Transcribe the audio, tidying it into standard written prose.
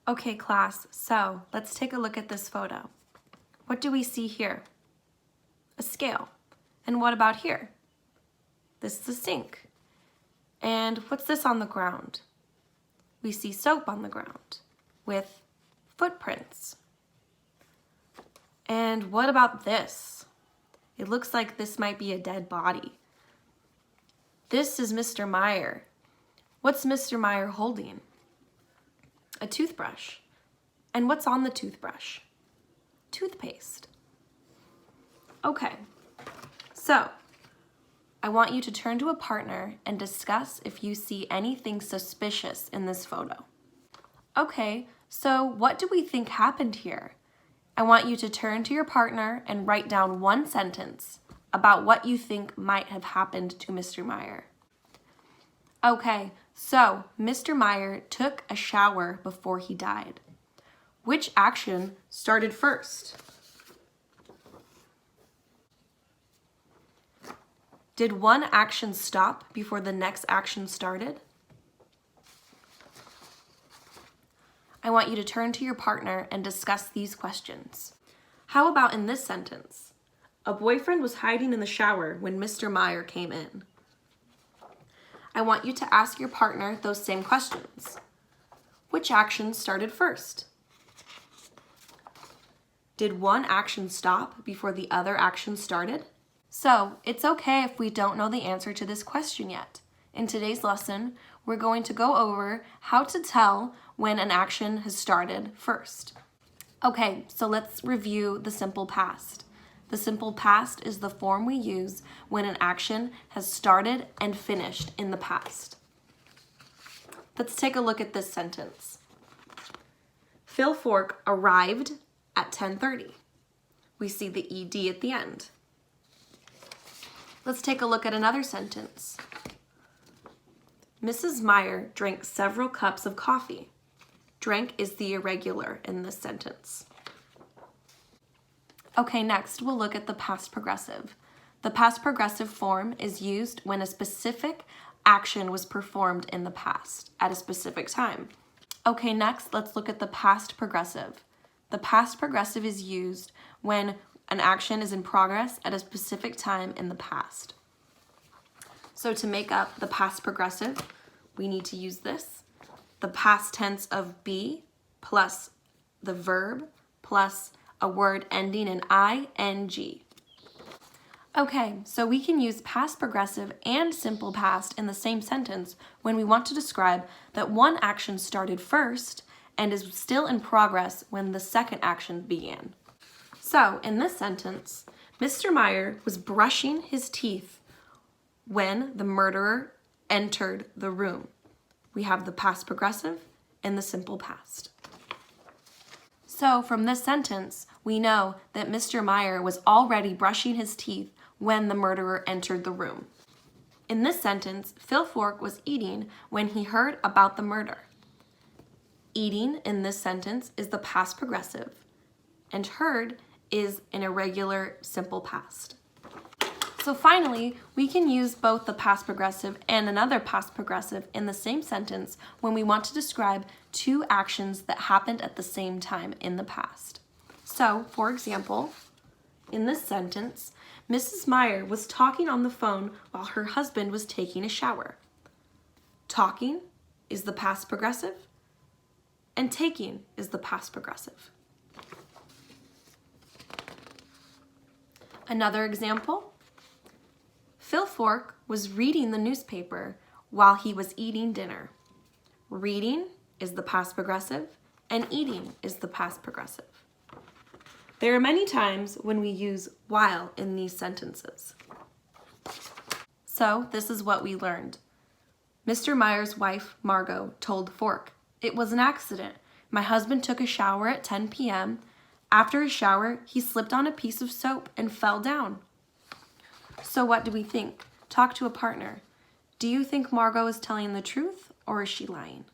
Okay, class, so let's take a look at this photo. What do we see here? A scale. And what about here? This is a sink. And what's this on the ground? We see soap on the ground with footprints. And what about this? It looks like this might be a dead body. This is Mr. Meyer. What's Mr. Meyer holding? A toothbrush. And what's on the toothbrush? Toothpaste. Okay, so I want you to turn to a partner and discuss if you see anything suspicious in this photo. Okay, so what do we think happened here? I want you to turn to your partner and write down one sentence about what you think might have happened to Mr. Meyer. Okay, so Mr. Meyer took a shower before he died. Which action started first? Did one action stop before the next action started? I want you to turn to your partner and discuss these questions. How about in this sentence? A boyfriend was hiding in the shower when Mr. Meyer came in. I want you to ask your partner those same questions. Which action started first? Did one action stop before the other action started? So, it's okay if we don't know the answer to this question yet. In today's lesson, we're going to go over how to tell when an action has started first. Okay, so let's review the simple past. The simple past is the form we use when an action has started and finished in the past. Let's take a look at this sentence. Phil Fork arrived at 10:30. We see the ED at the end. Let's take a look at another sentence. Mrs. Meyer drank several cups of coffee. Drank is the irregular in this sentence. Okay, next we'll look at the past progressive. The past progressive form is used when a specific action was performed in the past at a specific time. Okay, next let's look at the past progressive. The past progressive is used when an action is in progress at a specific time in the past. So to make up the past progressive, we need to use this. The past tense of be plus the verb plus a word ending in ing. Okay, so we can use past progressive and simple past in the same sentence when we want to describe that one action started first and is still in progress when the second action began. So, in this sentence, Mr. Meyer was brushing his teeth when the murderer entered the room. We have the past progressive and the simple past. So, from this sentence, we know that Mr. Meyer was already brushing his teeth when the murderer entered the room. In this sentence, Phil Fork was eating when he heard about the murder. Eating in this sentence is the past progressive, and heard is an irregular simple past. So finally, we can use both the past progressive and another past progressive in the same sentence when we want to describe two actions that happened at the same time in the past. So, for example, in this sentence, Mrs. Meyer was talking on the phone while her husband was taking a shower. Talking is the past progressive, and taking is the past progressive. Another example, Phil Fork was reading the newspaper while he was eating dinner. Reading is the past progressive, and eating is the past progressive. There are many times when we use while in these sentences. So this is what we learned. Mr. Meyer's wife, Margot, told Fork, "It was an accident. My husband took a shower at 10 p.m. After his shower, he slipped on a piece of soap and fell down." So what do we think? Talk to a partner. Do you think Margot is telling the truth or is she lying?